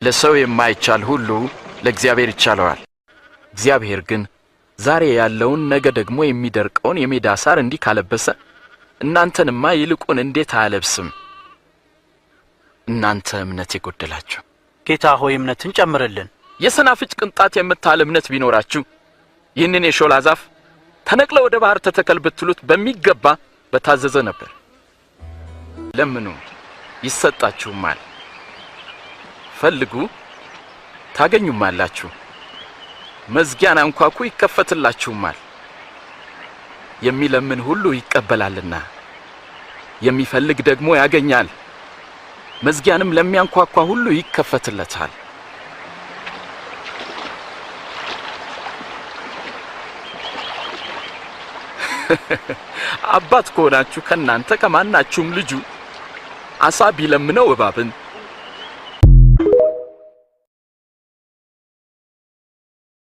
ለሰው የማይቻል ሁሉ ለእግዚአብሔር ይቻለዋል። እግዚአብሔር ግን ዛሬ ያለውን ነገ ደግሞ የሚደርቀውን የሜዳ ሳር እንዲህ ካለበሰ እናንተንማ ይልቁን እንዴት አያለብስም? እናንተ እምነት የጎደላችሁ። ጌታ ሆይ እምነትን ጨምርልን። የሰናፍጭ ቅንጣት የምታህል እምነት ቢኖራችሁ ይህንን የሾላ ዛፍ ተነቅለ ወደ ባህር ተተከል ብትሉት በሚገባ በታዘዘ ነበር። ለምኑ ይሰጣችሁማል፣ ፈልጉ ታገኙማላችሁ፣ መዝጊያን አንኳኩ ይከፈትላችሁማል። የሚለምን ሁሉ ይቀበላልና የሚፈልግ ደግሞ ያገኛል፣ መዝጊያንም ለሚያንኳኳ ሁሉ ይከፈትለታል። አባት ከሆናችሁ ከናንተ ከማናችሁም ልጁ አሳ ቢለምነው እባብን